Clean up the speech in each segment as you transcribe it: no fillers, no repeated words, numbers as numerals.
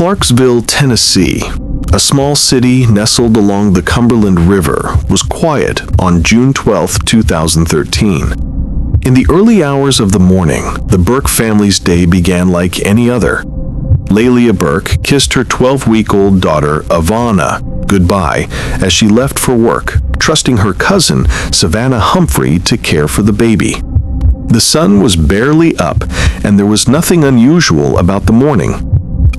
Clarksville, Tennessee, a small city nestled along the Cumberland River, was quiet on June 12, 2013. In the early hours of the morning, the Burke family's day began like any other. Lelia Burke kissed her 12-week-old daughter, Ivana, goodbye as she left for work, trusting her cousin, Savannah Humphrey, to care for the baby. The sun was barely up, and there was nothing unusual about the morning.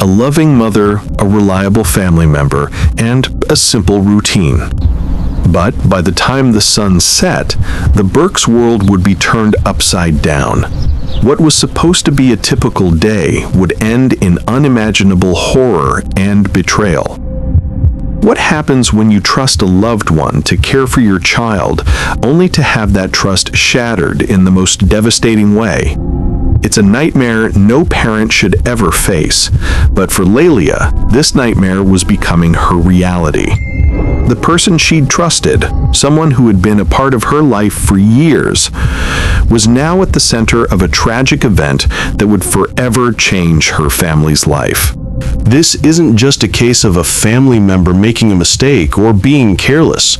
A loving mother, a reliable family member, and a simple routine. But by the time the sun set, the Burke's world would be turned upside down. What was supposed to be a typical day would end in unimaginable horror and betrayal. What happens when you trust a loved one to care for your child, only to have that trust shattered in the most devastating way? It's a nightmare no parent should ever face, but for Lelia, this nightmare was becoming her reality. The person she'd trusted, someone who had been a part of her life for years, was now at the center of a tragic event that would forever change her family's life. This isn't just a case of a family member making a mistake or being careless.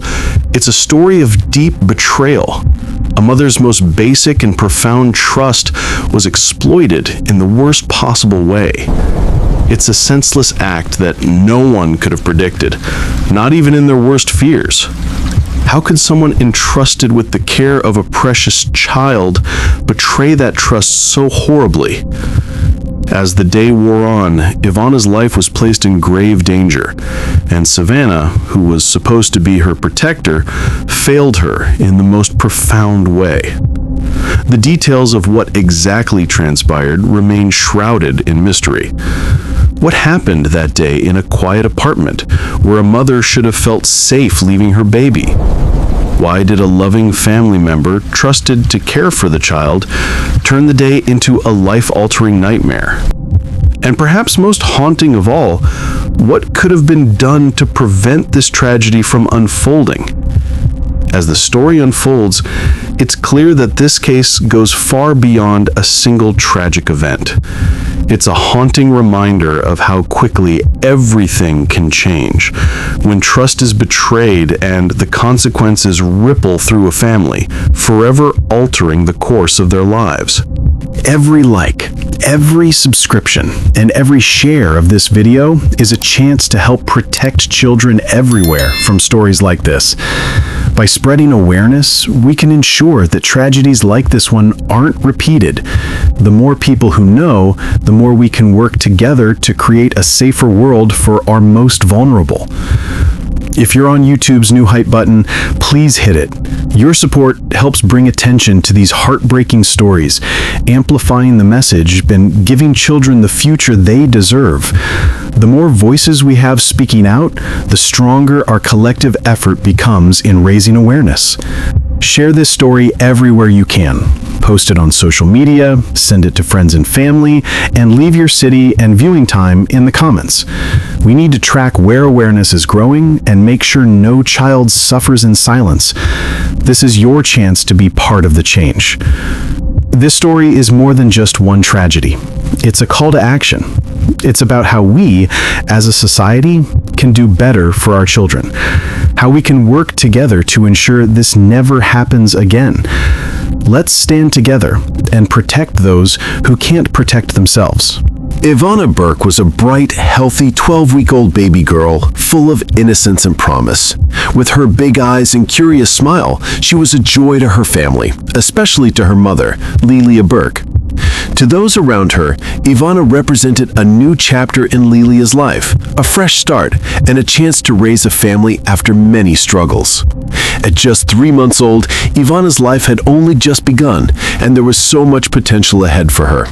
It's a story of deep betrayal. A mother's most basic and profound trust was exploited in the worst possible way. It's a senseless act that no one could have predicted, not even in their worst fears. How could someone entrusted with the care of a precious child betray that trust so horribly? As the day wore on, Ivana's life was placed in grave danger, and Savannah, who was supposed to be her protector, failed her in the most profound way. The details of what exactly transpired remain shrouded in mystery. What happened that day in a quiet apartment where a mother should have felt safe leaving her baby? Why did a loving family member trusted to care for the child turn the day into a life-altering nightmare? And perhaps most haunting of all, what could have been done to prevent this tragedy from unfolding? As the story unfolds, it's clear that this case goes far beyond a single tragic event. It's a haunting reminder of how quickly everything can change when trust is betrayed and the consequences ripple through a family, forever altering the course of their lives. Every like, every subscription, and every share of this video is a chance to help protect children everywhere from stories like this. By spreading awareness, we can ensure that tragedies like this one aren't repeated. The more people who know, the more we can work together to create a safer world for our most vulnerable. If you're on YouTube's new hype button, please hit it. Your support helps bring attention to these heartbreaking stories, amplifying the message and giving children the future they deserve. The more voices we have speaking out, the stronger our collective effort becomes in raising awareness. Share this story everywhere you can. Post it on social media, send it to friends and family, and leave your city and viewing time in the comments. We need to track where awareness is growing and make sure no child suffers in silence. This is your chance to be part of the change. This story is more than just one tragedy. It's a call to action. It's about how we, as a society, can do better for our children. How we can work together to ensure this never happens again. Let's stand together and protect those who can't protect themselves. Ivana Burke was a bright, healthy 12-week-old baby girl full of innocence and promise. With her big eyes and curious smile, she was a joy to her family, especially to her mother, Lelia Burke. To those around her, Ivana represented a new chapter in Lelia's life, a fresh start, and a chance to raise a family after many struggles. At just 3 months old, Ivana's life had only just begun, and there was so much potential ahead for her.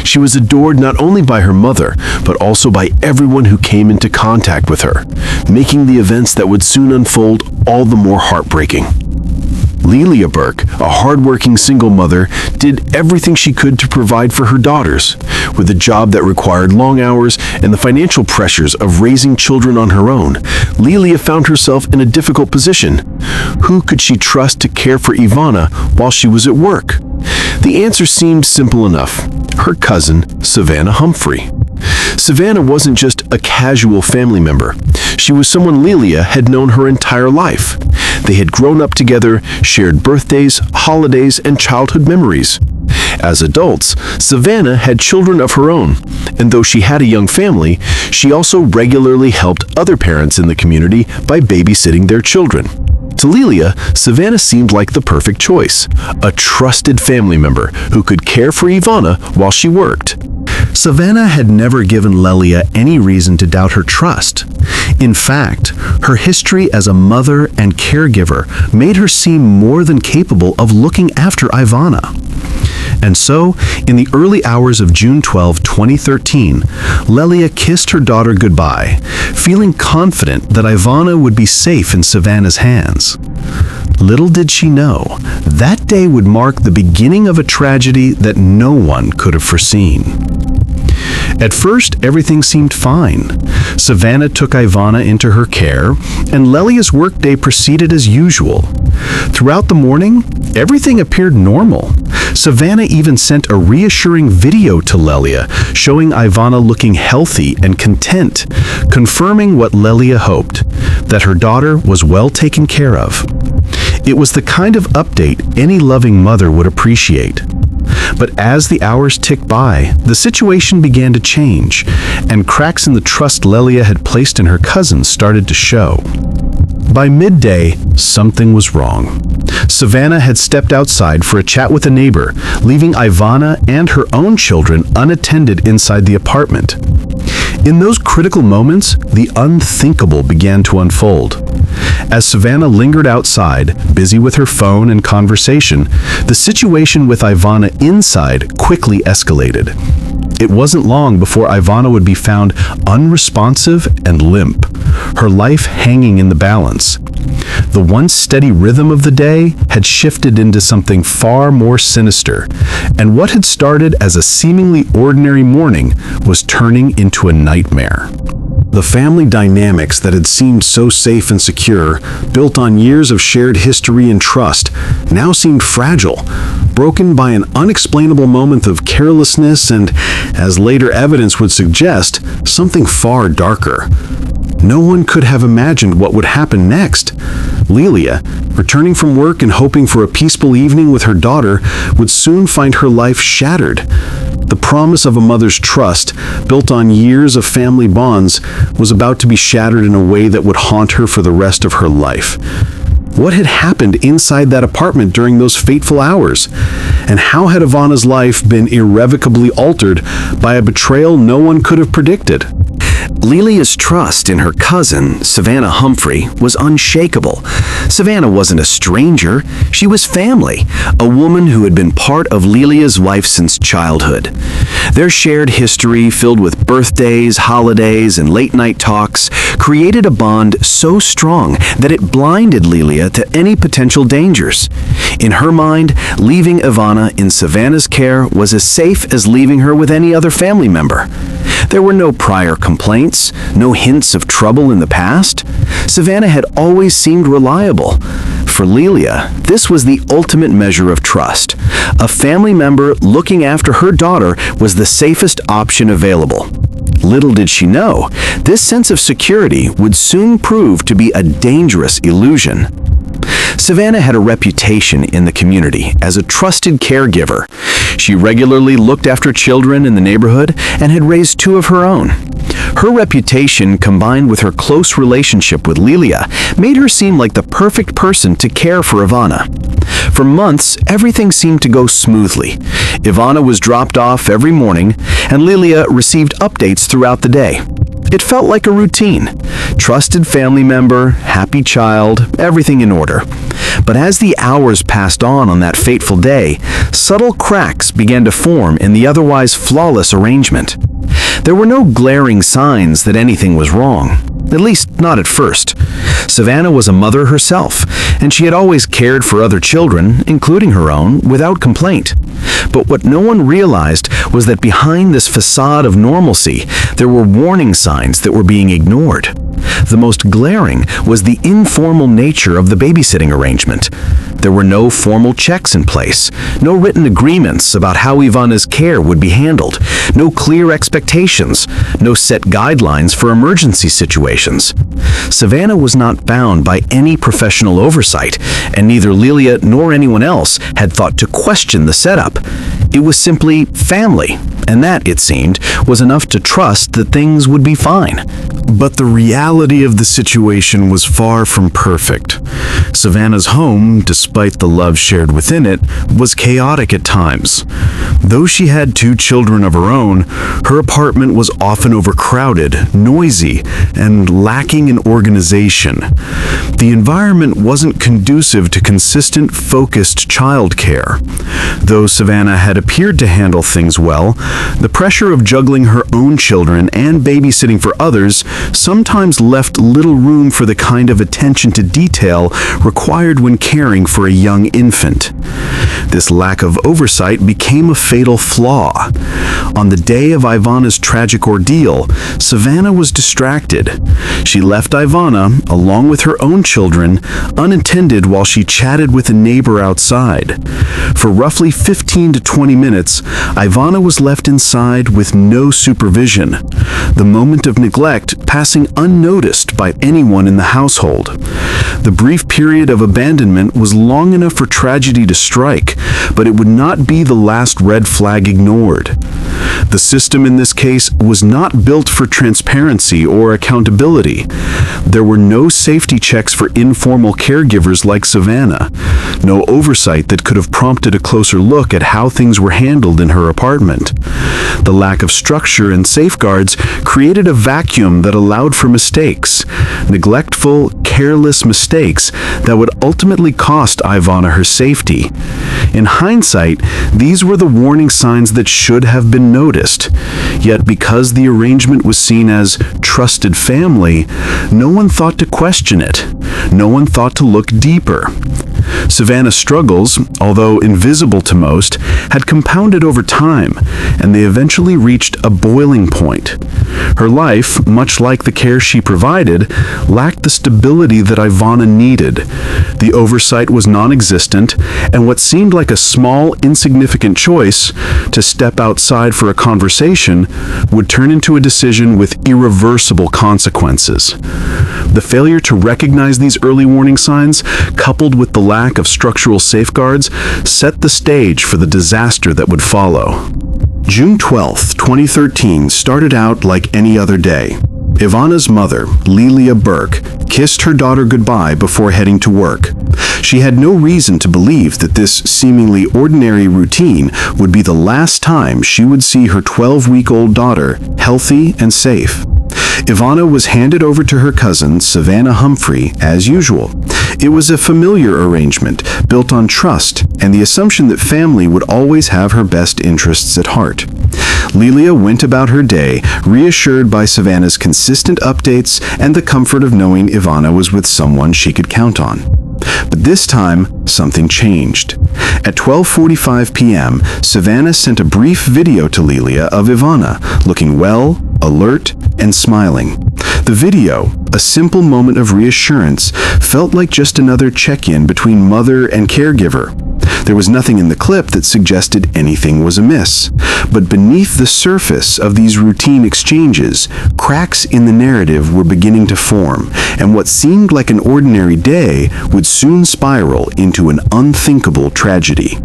She was adored not only by her mother, but also by everyone who came into contact with her, making the events that would soon unfold all the more heartbreaking. Lelia Burke, a hardworking single mother, did everything she could to provide for her daughters. With a job that required long hours and the financial pressures of raising children on her own, Lelia found herself in a difficult position. Who could she trust to care for Ivana while she was at work? The answer seemed simple enough: her cousin, Savannah Humphrey. Savannah wasn't just a casual family member. She was someone Lelia had known her entire life. They had grown up together, shared birthdays, holidays, and childhood memories. As adults, Savannah had children of her own, and though she had a young family, she also regularly helped other parents in the community by babysitting their children. To Lelia, Savannah seemed like the perfect choice, a trusted family member who could care for Ivana while she worked. Savannah had never given Lelia any reason to doubt her trust. In fact, her history as a mother and caregiver made her seem more than capable of looking after Ivana. And so, in the early hours of June 12, 2013, Lelia kissed her daughter goodbye, feeling confident that Ivana would be safe in Savannah's hands. Little did she know, that day would mark the beginning of a tragedy that no one could have foreseen. At first, everything seemed fine. Savannah took Ivana into her care, and Lelia's workday proceeded as usual. Throughout the morning, everything appeared normal. Savannah even sent a reassuring video to Lelia, showing Ivana looking healthy and content, confirming what Lelia hoped, that her daughter was well taken care of. It was the kind of update any loving mother would appreciate. But as the hours ticked by, the situation began to change, and cracks in the trust Lelia had placed in her cousin started to show. By midday, something was wrong. Savannah had stepped outside for a chat with a neighbor, leaving Ivana and her own children unattended inside the apartment. In those critical moments, the unthinkable began to unfold. As Savannah lingered outside, busy with her phone and conversation, the situation with Ivana inside quickly escalated. It wasn't long before Ivana would be found unresponsive and limp, her life hanging in the balance. The once steady rhythm of the day had shifted into something far more sinister, and what had started as a seemingly ordinary morning was turning into a nightmare. The family dynamics that had seemed so safe and secure, built on years of shared history and trust, now seemed fragile, broken by an unexplainable moment of carelessness and, as later evidence would suggest, something far darker. No one could have imagined what would happen next. Lelia, returning from work and hoping for a peaceful evening with her daughter, would soon find her life shattered. The promise of a mother's trust, built on years of family bonds, was about to be shattered in a way that would haunt her for the rest of her life. What had happened inside that apartment during those fateful hours? And how had Ivana's life been irrevocably altered by a betrayal no one could have predicted? Lelia's trust in her cousin, Savannah Humphrey, was unshakable. Savannah wasn't a stranger, she was family, a woman who had been part of Lelia's life since childhood. Their shared history, filled with birthdays, holidays, and late-night talks, created a bond so strong that it blinded Lelia to any potential dangers. In her mind, leaving Ivana in Savannah's care was as safe as leaving her with any other family member. There were no prior complaints, no hints of trouble in the past. Savannah had always seemed reliable. For Lelia, this was the ultimate measure of trust. A family member looking after her daughter was the safest option available. Little did she know, this sense of security would soon prove to be a dangerous illusion. Savannah had a reputation in the community as a trusted caregiver. She regularly looked after children in the neighborhood and had raised 2 of her own. Her reputation, combined with her close relationship with Lelia, made her seem like the perfect person to care for Ivana. For months, everything seemed to go smoothly. Ivana was dropped off every morning, and Lelia received updates throughout the day. It felt like a routine. Trusted family member, happy child, everything in order. But as the hours passed on that fateful day, subtle cracks began to form in the otherwise flawless arrangement. There were no glaring signs that anything was wrong. at least not at first. Savannah was a mother herself, and she had always cared for other children, including her own, without complaint. But what no one realized was that behind this facade of normalcy, there were warning signs that were being ignored. The most glaring was the informal nature of the babysitting arrangement. There were no formal checks in place, no written agreements about how Ivana's care would be handled, no clear expectations, no set guidelines for emergency situations. Savannah was not bound by any professional oversight, and neither Lilia nor anyone else had thought to question the setup. It was simply family, and that, it seemed, was enough to trust that things would be fine. But the reality of the situation was far from perfect. Savannah's home, despite the love shared within it, was chaotic at times. Though she had 2 children of her own, her apartment was often overcrowded, noisy, and lacking in organization. The environment wasn't conducive to consistent, focused childcare. Though Savannah had appeared to handle things well, the pressure of juggling her own children and babysitting for others sometimes left little room for the kind of attention to detail required when caring for a young infant. This lack of oversight became a fatal flaw. On the day of Ivana's tragic ordeal, Savannah was distracted. She left Ivana, along with her own children, unattended while she chatted with a neighbor outside. For roughly 15 to 20 minutes, Ivana was left inside with no supervision, the moment of neglect passing unnoticed by anyone in the household. The brief period of abandonment was long enough for tragedy to strike, but it would not be the last red flag ignored. The system in this case was not built for transparency or accountability. There were no safety checks for informal caregivers like Savannah, no oversight that could have prompted a closer look at how things were handled in her apartment. The lack of structure and safeguards created a vacuum that allowed for mistakes, neglectful, careless mistakes that would ultimately cost Ivana her safety. In hindsight, these were the warning signs that should have been noticed. Yet because the arrangement was seen as trusted family, no one thought to question it. No one thought to look deeper. Savannah's struggles, although invisible to most, had compounded over time, and they eventually reached a boiling point. Her life, much like the care she provided, lacked the stability that Ivana needed. The oversight was non-existent, and what seemed like a small, insignificant choice to step outside for a conversation would turn into a decision with irreversible consequences. The failure to recognize these early warning signs, coupled with the lack of structural safeguards, set the stage for the disaster that would follow. June 12, 2013 started out like any other day. Ivana's mother, Lilia Burke, kissed her daughter goodbye before heading to work. She had no reason to believe that this seemingly ordinary routine would be the last time she would see her 12-week-old daughter healthy and safe. Ivana was handed over to her cousin, Savannah Humphrey, as usual. It was a familiar arrangement, built on trust and the assumption that family would always have her best interests at heart. Lilia went about her day, reassured by Savannah's consistent updates and the comfort of knowing Ivana was with someone she could count on. But this time, something changed. At 12:45 p.m., Savannah sent a brief video to Lilia of Ivana, looking well, alert, and smiling. The video, a simple moment of reassurance, felt like just another check-in between mother and caregiver. There was nothing in the clip that suggested anything was amiss. But beneath the surface of these routine exchanges, cracks in the narrative were beginning to form, and what seemed like an ordinary day would soon spiral into an unthinkable tragedy.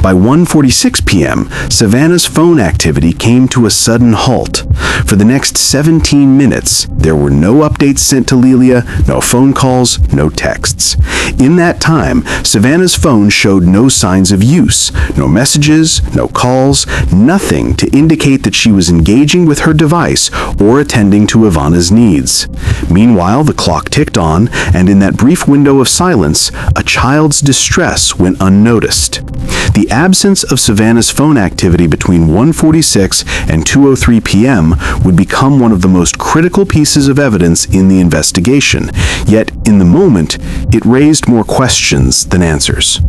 By 1:46 p.m., Savannah's phone activity came to a sudden halt. For the next 17 minutes, there were no updates sent to Lilia, no phone calls, no texts. In that time, Savannah's phone showed no signs of use, no messages, no calls, nothing to indicate that she was engaging with her device or attending to Ivana's needs. Meanwhile, the clock ticked on, and in that brief window of silence, a child's distress went unnoticed. The absence of Savannah's phone activity between 1:46 and 2:03 p.m. would become one of the most critical pieces of evidence in the investigation, yet in the moment, it raised more questions than answers.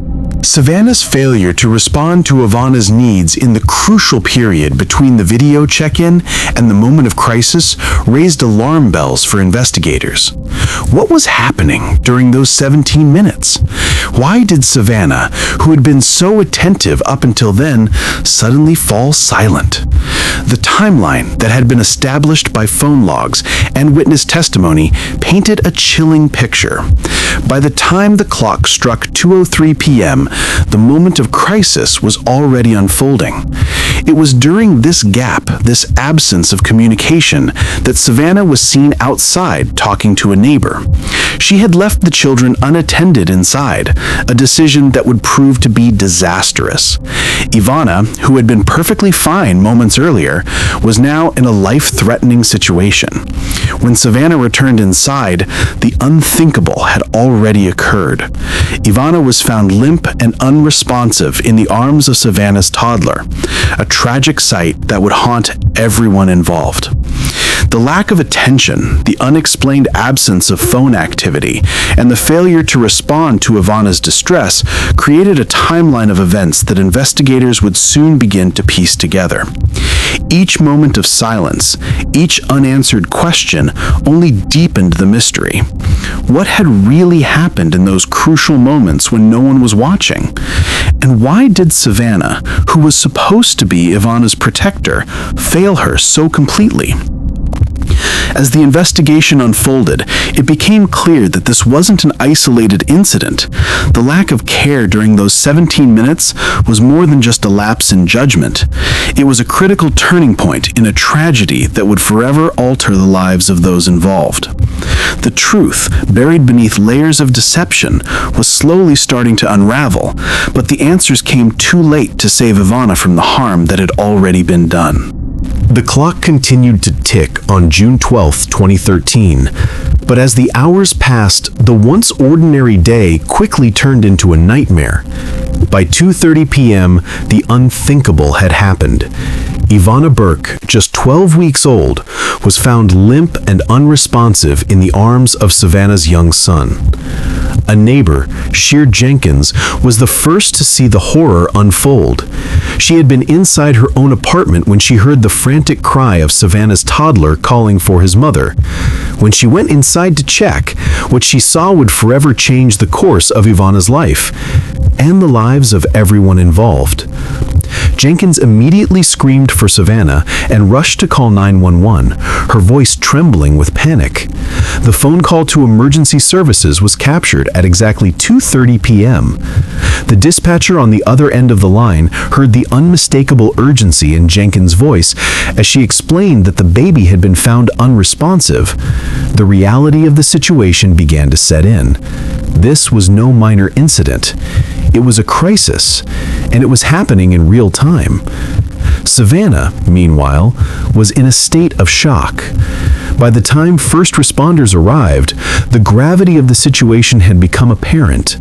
Savannah's failure to respond to Ivana's needs in the crucial period between the video check-in and the moment of crisis raised alarm bells for investigators. What was happening during those 17 minutes? Why did Savannah, who had been so attentive up until then, suddenly fall silent? The timeline that had been established by phone logs and witness testimony painted a chilling picture. By the time the clock struck 2:03 p.m., the moment of crisis was already unfolding. It was during this gap, this absence of communication, that Savannah was seen outside talking to a neighbor. She had left the children unattended inside, a decision that would prove to be disastrous. Ivana, who had been perfectly fine moments earlier, was now in a life-threatening situation. When Savannah returned inside, the unthinkable had already occurred. Ivana was found limp and unresponsive in the arms of Savannah's toddler, a tragic sight that would haunt everyone involved. The lack of attention, the unexplained absence of phone activity, and the failure to respond to Ivana's distress created a timeline of events that investigators would soon begin to piece together. Each moment of silence, each unanswered question only deepened the mystery. What had really happened in those crucial moments when no one was watching? And why did Savannah, who was supposed to be Ivana's protector, fail her so completely? As the investigation unfolded, it became clear that this wasn't an isolated incident. The lack of care during those 17 minutes was more than just a lapse in judgment. It was a critical turning point in a tragedy that would forever alter the lives of those involved. The truth, buried beneath layers of deception, was slowly starting to unravel, but the answers came too late to save Ivana from the harm that had already been done. The clock continued to tick on June 12, 2013, but as the hours passed, the once ordinary day quickly turned into a nightmare. By 2:30 p.m., the unthinkable had happened. Ivana Burke, just 12 weeks old, was found limp and unresponsive in the arms of Savannah's young son. A neighbor, Sheer Jenkins, was the first to see the horror unfold. She had been inside her own apartment when she heard the frantic cry of Savannah's toddler calling for his mother. When she went inside to check, what she saw would forever change the course of Ivana's life, and the lives of everyone involved. Jenkins immediately screamed for Savannah and rushed to call 911, her voice trembling with panic. The phone call to emergency services was captured at exactly 2:30 p.m. The dispatcher on the other end of the line heard the unmistakable urgency in Jenkins' voice as she explained that the baby had been found unresponsive. The reality of the situation began to set in. This was no minor incident. It was a crisis, and it was happening in real time. Savannah, meanwhile, was in a state of shock. By the time first responders arrived, the gravity of the situation had become apparent.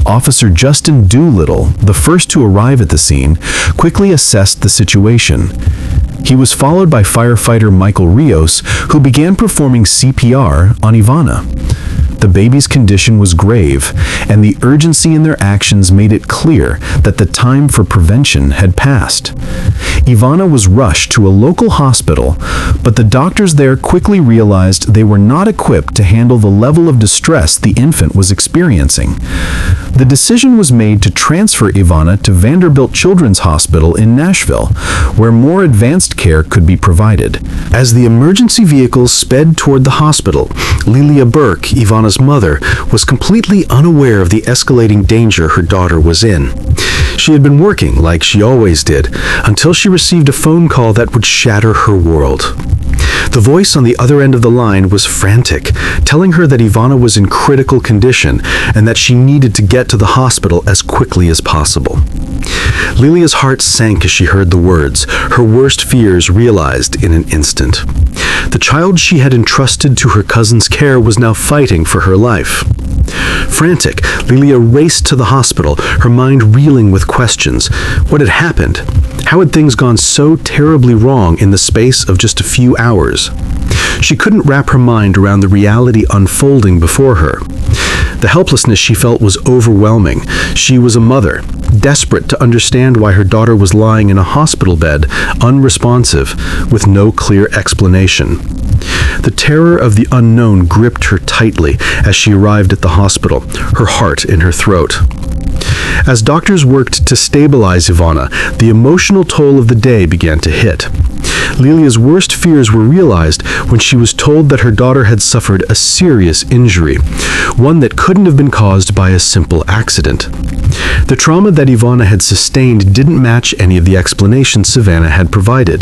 Officer Justin Doolittle, the first to arrive at the scene, quickly assessed the situation. He was followed by firefighter Michael Rios, who began performing CPR on Ivana. The baby's condition was grave, and the urgency in their actions made it clear that the time for prevention had passed. Ivana was rushed to a local hospital, but the doctors there quickly realized they were not equipped to handle the level of distress the infant was experiencing. The decision was made to transfer Ivana to Vanderbilt Children's Hospital in Nashville, where more advanced care could be provided. As the emergency vehicles sped toward the hospital, Lilia Burke, Ivana's mother, was completely unaware of the escalating danger her daughter was in. She had been working like she always did until she received a phone call that would shatter her world. The voice on the other end of the line was frantic, telling her that Ivana was in critical condition and that she needed to get to the hospital as quickly as possible. Lilia's heart sank as she heard the words, her worst fears realized in an instant. The child she had entrusted to her cousin's care was now fighting for her life. Frantic, Lilia raced to the hospital, her mind reeling with questions. What had happened? How had things gone so terribly wrong in the space of just a few hours? She couldn't wrap her mind around the reality unfolding before her. The helplessness she felt was overwhelming. She was a mother, desperate to understand why her daughter was lying in a hospital bed, unresponsive, with no clear explanation. The terror of the unknown gripped her tightly as she arrived at the hospital, her heart in her throat. As doctors worked to stabilize Ivana, the emotional toll of the day began to hit. Lilia's worst fears were realized when she was told that her daughter had suffered a serious injury, one that couldn't have been caused by a simple accident. The trauma that Ivana had sustained didn't match any of the explanations Savannah had provided.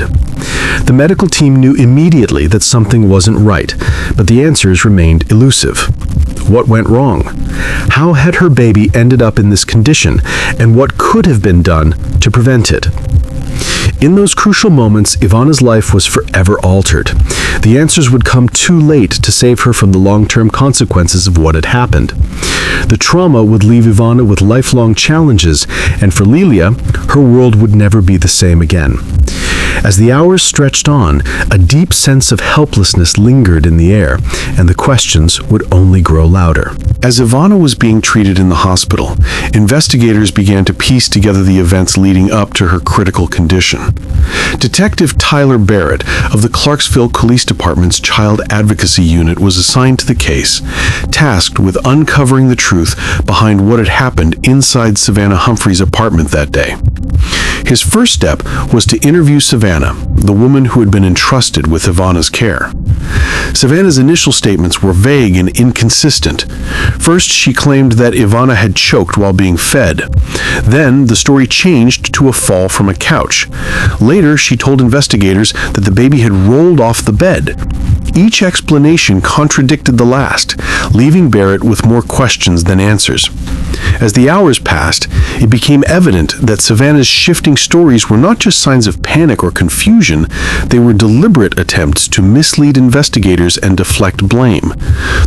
The medical team knew immediately that something wasn't right, but the answers remained elusive. What went wrong? How had her baby ended up in this condition, and what could have been done to prevent it? In those crucial moments, Ivana's life was forever altered. The answers would come too late to save her from the long-term consequences of what had happened. The trauma would leave Ivana with lifelong challenges, and for Lilia, her world would never be the same again. As the hours stretched on, a deep sense of helplessness lingered in the air, and the questions would only grow louder. As Ivana was being treated in the hospital, investigators began to piece together the events leading up to her critical condition. Detective Tyler Barrett of the Clarksville Police Department's Child Advocacy Unit was assigned to the case, tasked with uncovering the truth behind what had happened inside Savannah Humphrey's apartment that day. His first step was to interview Savannah, the woman who had been entrusted with Ivana's care. Savannah's initial statements were vague and inconsistent. First, she claimed that Ivana had choked while being fed. Then, the story changed to a fall from a couch. Later, she told investigators that the baby had rolled off the bed. Each explanation contradicted the last, leaving Barrett with more questions than answers. As the hours passed, it became evident that Savannah's shifting stories were not just signs of panic or confusion, they were deliberate attempts to mislead investigators and deflect blame.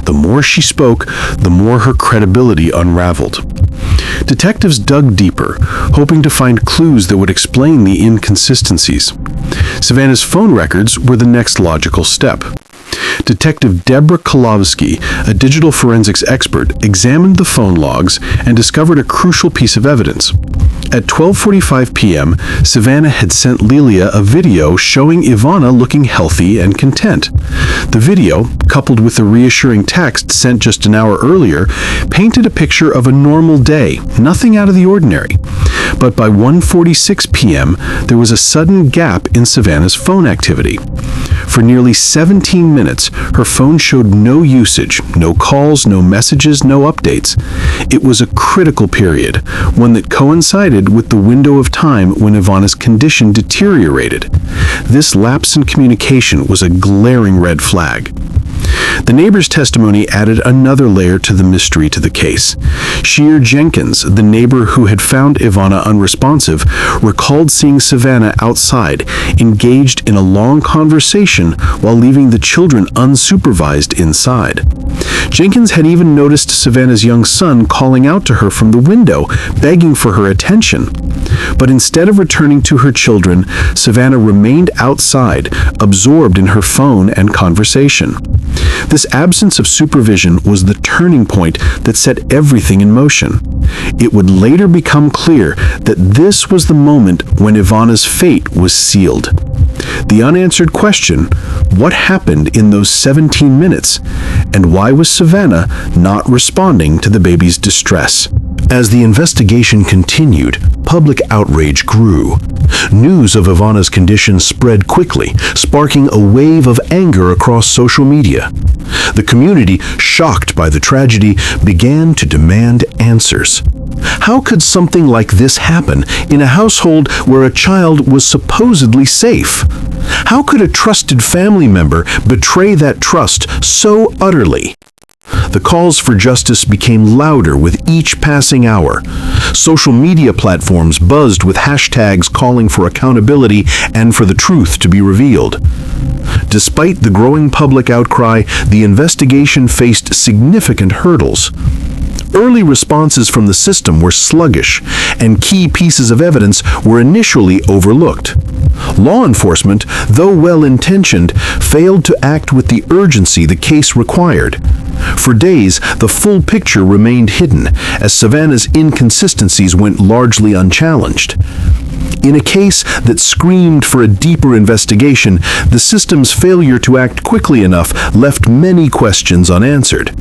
The more she spoke, the more her credibility unraveled. Detectives dug deeper, hoping to find clues that would explain the inconsistencies. Savannah's phone records were the next logical step. Detective Deborah Kolovsky, a digital forensics expert, examined the phone logs and discovered a crucial piece of evidence. At 12:45 p.m., Savannah had sent Lilia a video showing Ivana looking healthy and content. The video, coupled with the reassuring text sent just an hour earlier, painted a picture of a normal day, nothing out of the ordinary. But by 1:46 p.m., there was a sudden gap in Savannah's phone activity. For nearly 17 minutes, her phone showed no usage, no calls, no messages, no updates. It was a critical period, one that coincided with the window of time when Ivana's condition deteriorated. This lapse in communication was a glaring red flag. The neighbor's testimony added another layer to the mystery to the case. Sheer Jenkins, the neighbor who had found Ivana unresponsive, recalled seeing Savannah outside, engaged in a long conversation while leaving the children unsupervised inside. Jenkins had even noticed Savannah's young son calling out to her from the window, begging for her attention. But instead of returning to her children, Savannah remained outside, absorbed in her phone and conversation. This absence of supervision was the turning point that set everything in motion. It would later become clear that this was the moment when Ivana's fate was sealed. The unanswered question, what happened in those 17 minutes, and why was Savannah not responding to the baby's distress? As the investigation continued, public outrage grew. News of Ivana's condition spread quickly, sparking a wave of anger across social media. The community, shocked by the tragedy, began to demand answers. How could something like this happen in a household where a child was supposedly safe? How could a trusted family member betray that trust so utterly? The calls for justice became louder with each passing hour. Social media platforms buzzed with hashtags calling for accountability and for the truth to be revealed. Despite the growing public outcry, the investigation faced significant hurdles. Early responses from the system were sluggish, and key pieces of evidence were initially overlooked. Law enforcement, though well-intentioned, failed to act with the urgency the case required. For days, the full picture remained hidden, as Savannah's inconsistencies went largely unchallenged. In a case that screamed for a deeper investigation, the system's failure to act quickly enough left many questions unanswered.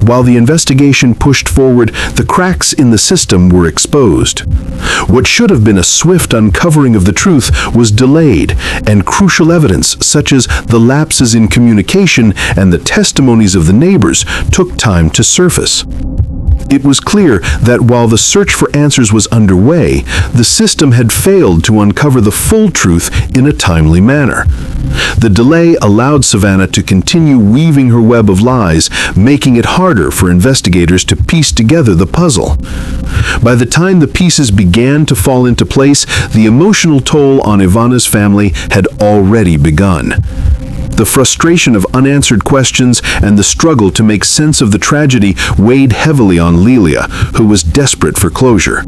While the investigation pushed forward, the cracks in the system were exposed. What should have been a swift uncovering of the truth was delayed, and crucial evidence, such as the lapses in communication and the testimonies of the neighbors, took time to surface. It was clear that while the search for answers was underway, the system had failed to uncover the full truth in a timely manner. The delay allowed Savannah to continue weaving her web of lies, making it harder for investigators to piece together the puzzle. By the time the pieces began to fall into place, the emotional toll on Ivana's family had already begun. The frustration of unanswered questions and the struggle to make sense of the tragedy weighed heavily on Lilia, who was desperate for closure.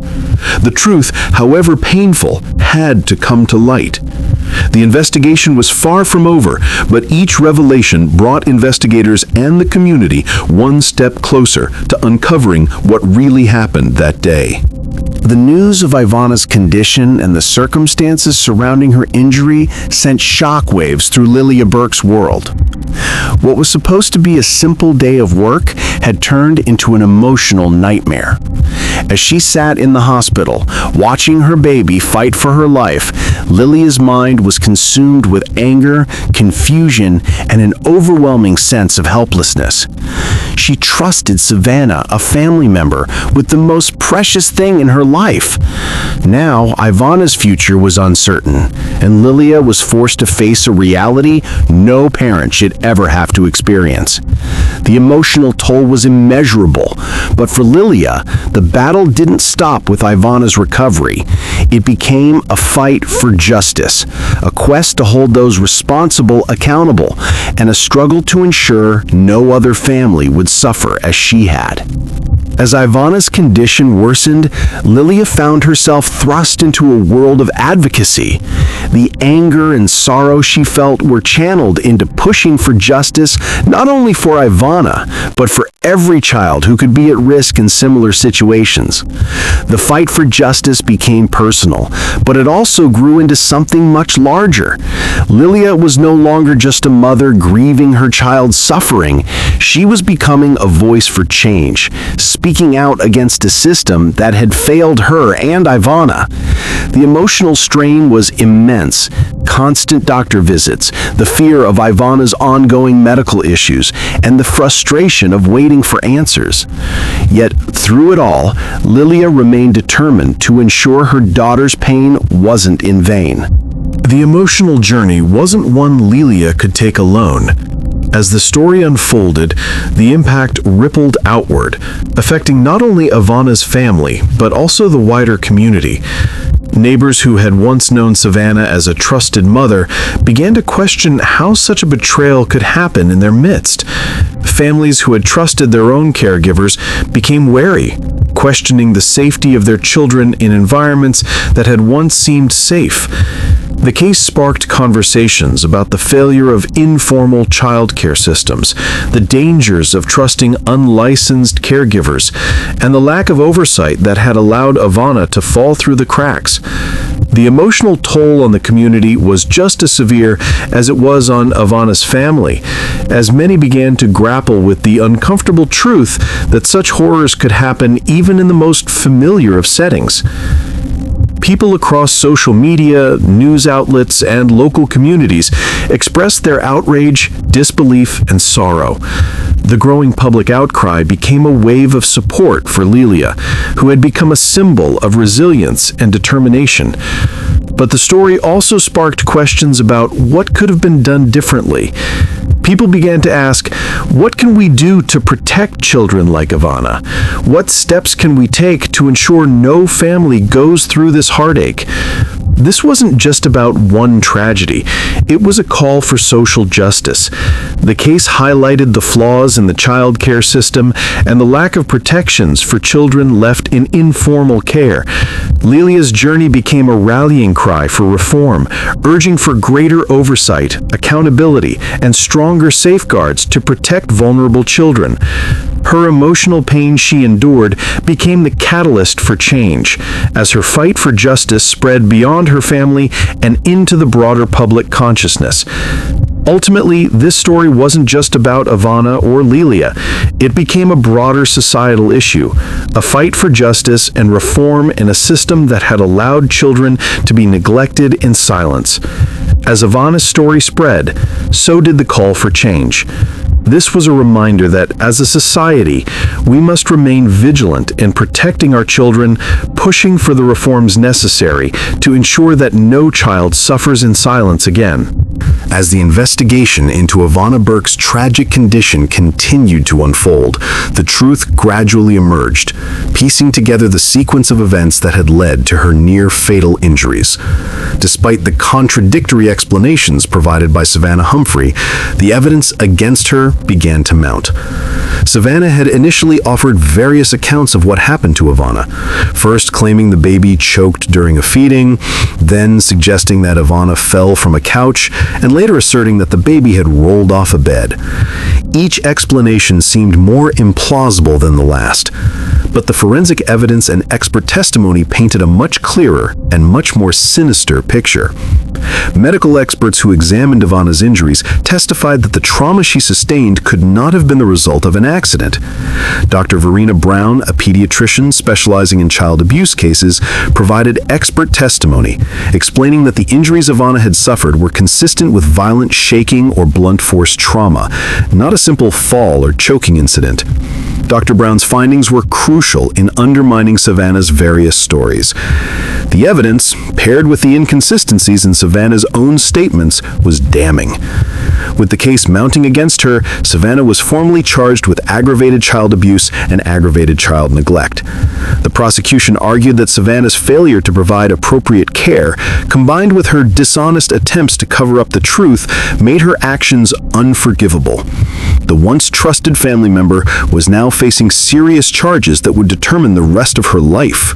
The truth, however painful, had to come to light. The investigation was far from over, but each revelation brought investigators and the community one step closer to uncovering what really happened that day. The news of Ivana's condition and the circumstances surrounding her injury sent shockwaves through Lilia Burke's world. What was supposed to be a simple day of work had turned into an emotional nightmare. As she sat in the hospital, watching her baby fight for her life, Lilia's mind was consumed with anger, confusion, and an overwhelming sense of helplessness. She trusted Savannah, a family member, with the most precious thing in her life. Now, Ivana's future was uncertain, and Lilia was forced to face a reality no parent should ever have to experience. The emotional toll was immeasurable, but for Lilia, the battle didn't stop with Ivana's recovery. It became a fight for justice, a quest to hold those responsible accountable, and a struggle to ensure no other family would suffer as she had. As Ivana's condition worsened, Lilia found herself thrust into a world of advocacy. The anger and sorrow she felt were channeled into pushing for justice, not only for Ivana, but for every child who could be at risk in similar situations. The fight for justice became personal, but it also grew into something much larger. Lilia was no longer just a mother grieving her child's suffering. She was becoming a voice for change, speaking out against a system that had failed her and Ivana. The emotional strain was immense. Constant doctor visits, the fear of Ivana's ongoing medical issues, and the frustration of waiting for answers. Yet, through it all, Lilia remained determined to ensure her daughter's pain wasn't in vain. The emotional journey wasn't one Lilia could take alone. As the story unfolded, the impact rippled outward, affecting not only Ivana's family, but also the wider community. Neighbors who had once known Savannah as a trusted mother began to question how such a betrayal could happen in their midst. Families who had trusted their own caregivers became wary, questioning the safety of their children in environments that had once seemed safe. The case sparked conversations about the failure of informal childcare systems, the dangers of trusting unlicensed caregivers, and the lack of oversight that had allowed Ivana to fall through the cracks. The emotional toll on the community was just as severe as it was on Ivana's family, as many began to grapple with the uncomfortable truth that such horrors could happen even in the most familiar of settings. People across social media, news outlets, and local communities expressed their outrage, disbelief, and sorrow. The growing public outcry became a wave of support for Lilia, who had become a symbol of resilience and determination. But the story also sparked questions about what could have been done differently. People began to ask, what can we do to protect children like Ivana? What steps can we take to ensure no family goes through this heartache? This wasn't just about one tragedy. It was a call for social justice. The case highlighted the flaws in the child care system and the lack of protections for children left in informal care. Lilia's journey became a rallying cry for reform, urging for greater oversight, accountability, and stronger safeguards to protect vulnerable children. Her emotional pain she endured became the catalyst for change, as her fight for justice spread beyond her family and into the broader public consciousness. Ultimately, this story wasn't just about Ivana or Lilia. It became a broader societal issue, a fight for justice and reform in a system that had allowed children to be neglected in silence. As Ivana's story spread, so did the call for change. This was a reminder that, as a society, we must remain vigilant in protecting our children, pushing for the reforms necessary to ensure that no child suffers in silence again. As the investigation into Ivana Burke's tragic condition continued to unfold, the truth gradually emerged, piecing together the sequence of events that had led to her near-fatal injuries. Despite the contradictory explanations provided by Savannah Humphrey, the evidence against her began to mount. Savannah had initially offered various accounts of what happened to Ivana, first claiming the baby choked during a feeding, then suggesting that Ivana fell from a couch, and later asserting that the baby had rolled off a bed. Each explanation seemed more implausible than the last, but the forensic evidence and expert testimony painted a much clearer and much more sinister picture. Medical experts who examined Ivana's injuries testified that the trauma she sustained could not have been the result of an accident. Dr. Verena Brown, a pediatrician specializing in child abuse cases, provided expert testimony, explaining that the injuries Ivana had suffered were consistent with violent shaking or blunt force trauma, not a simple fall or choking incident. Dr. Brown's findings were crucial in undermining Savannah's various stories. The evidence, paired with the inconsistencies in Savannah's own statements, was damning. With the case mounting against her, Savannah was formally charged with aggravated child abuse and aggravated child neglect. The prosecution argued that Savannah's failure to provide appropriate care, combined with her dishonest attempts to cover up the truth, made her actions unforgivable. The once trusted family member was now facing serious charges that would determine the rest of her life.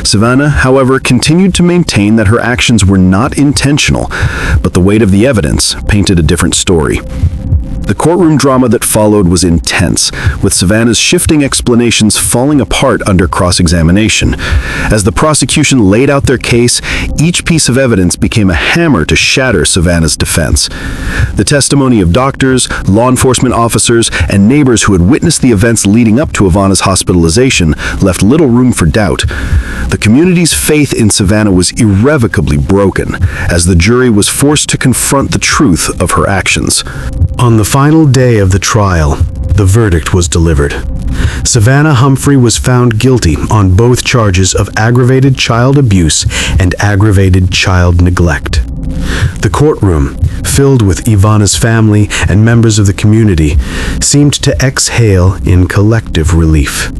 Savannah, however, continued to maintain that her actions were not intentional, but the weight of the evidence painted a different story. The courtroom drama that followed was intense, with Savannah's shifting explanations falling apart under cross-examination. As the prosecution laid out their case, each piece of evidence became a hammer to shatter Savannah's defense. The testimony of doctors, law enforcement officers, and neighbors who had witnessed the events leading up to Ivana's hospitalization left little room for doubt. The community's faith in Savannah was irrevocably broken, as the jury was forced to confront the truth of her actions. On the final day of the trial, the verdict was delivered. Savannah Humphrey was found guilty on both charges of aggravated child abuse and aggravated child neglect. The courtroom, filled with Ivana's family and members of the community, seemed to exhale in collective relief.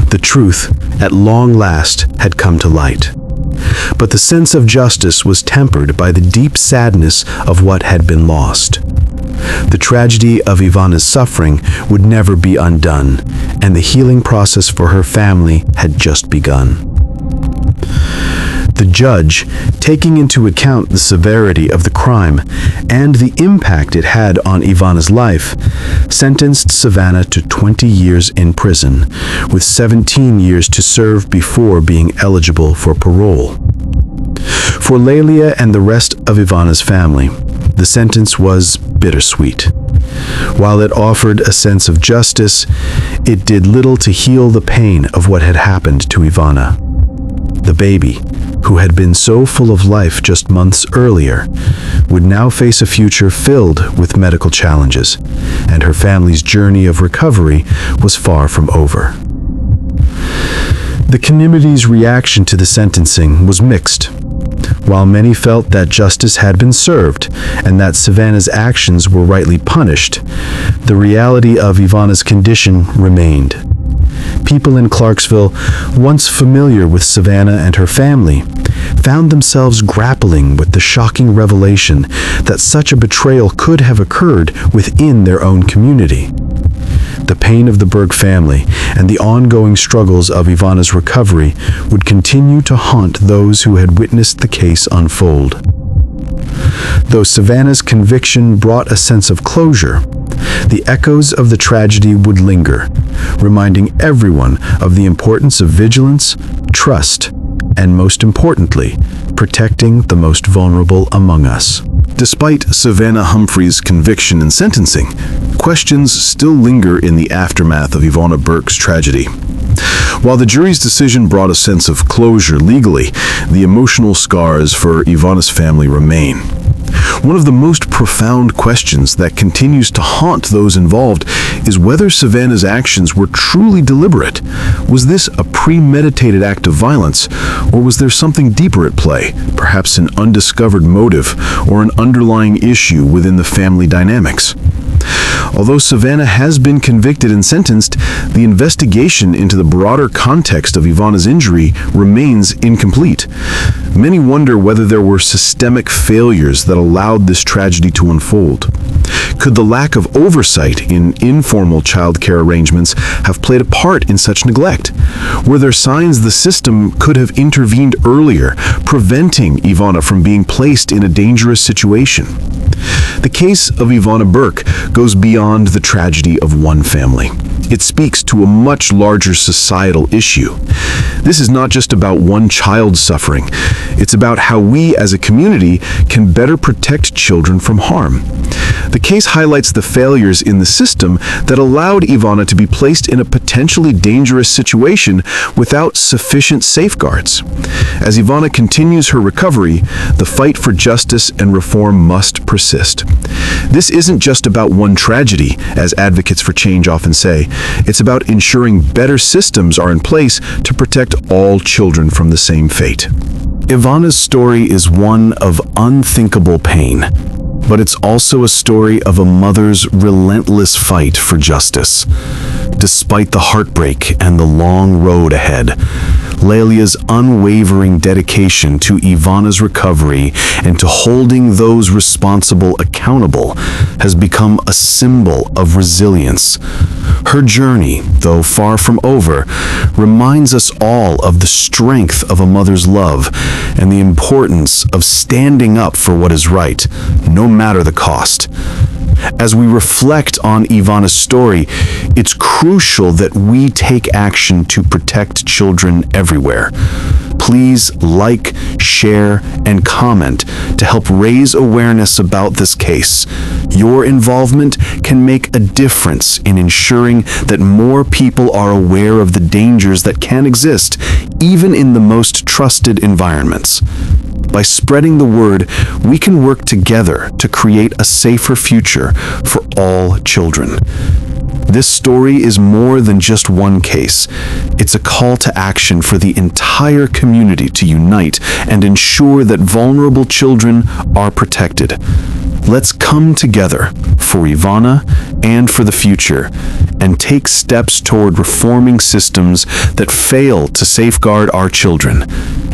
The truth, at long last, had come to light. But the sense of justice was tempered by the deep sadness of what had been lost. The tragedy of Ivana's suffering would never be undone, and the healing process for her family had just begun. The judge, taking into account the severity of the crime and the impact it had on Ivana's life, sentenced Savannah to 20 years in prison, with 17 years to serve before being eligible for parole. For Lelia and the rest of Ivana's family, the sentence was bittersweet. While it offered a sense of justice, it did little to heal the pain of what had happened to Ivana. The baby, who had been so full of life just months earlier, would now face a future filled with medical challenges, and her family's journey of recovery was far from over. The community's reaction to the sentencing was mixed. While many felt that justice had been served and that Savannah's actions were rightly punished, the reality of Ivana's condition remained. People in Clarksville, once familiar with Savannah and her family, found themselves grappling with the shocking revelation that such a betrayal could have occurred within their own community. The pain of the Berg family and the ongoing struggles of Ivana's recovery would continue to haunt those who had witnessed the case unfold. Though Savannah's conviction brought a sense of closure, the echoes of the tragedy would linger, reminding everyone of the importance of vigilance, trust, and most importantly, protecting the most vulnerable among us. Despite Savannah Humphrey's conviction and sentencing, questions still linger in the aftermath of Ivana Berg's tragedy. While the jury's decision brought a sense of closure legally, the emotional scars for Ivana's family remain. One of the most profound questions that continues to haunt those involved is whether Savannah's actions were truly deliberate. Was this a premeditated act of violence, or was there something deeper at play, perhaps an undiscovered motive or an underlying issue within the family dynamics? Although Savannah has been convicted and sentenced, the investigation into the broader context of Ivana's injury remains incomplete. Many wonder whether there were systemic failures that allowed this tragedy to unfold. Could the lack of oversight in informal childcare arrangements have played a part in such neglect? Were there signs the system could have intervened earlier, preventing Ivana from being placed in a dangerous situation? The case of Ivana Berg goes beyond the tragedy of one family. It speaks to a much larger societal issue. This is not just about one child's suffering. It's about how we as a community can better protect children from harm. The case highlights the failures in the system that allowed Ivana to be placed in a potentially dangerous situation without sufficient safeguards. As Ivana continues her recovery, the fight for justice and reform must persist. This isn't just about one tragedy, as advocates for change often say. It's about ensuring better systems are in place to protect all children from the same fate. Ivana's story is one of unthinkable pain, but it's also a story of a mother's relentless fight for justice. Despite the heartbreak and the long road ahead, Lelia's unwavering dedication to Ivana's recovery and to holding those responsible accountable has become a symbol of resilience. Her journey, though far from over, reminds us all of the strength of a mother's love and the importance of standing up for what is right, no matter the cost. As we reflect on Ivana's story, it's crucial that we take action to protect children everywhere. Please like, share, and comment to help raise awareness about this case. Your involvement can make a difference in ensuring that more people are aware of the dangers that can exist, even in the most trusted environments. By spreading the word, we can work together to create a safer future for all children. This story is more than just one case. It's a call to action for the entire community to unite and ensure that vulnerable children are protected. Let's come together for Ivana and for the future and take steps toward reforming systems that fail to safeguard our children.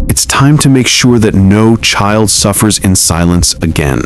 It's time to make sure that no child suffers in silence again.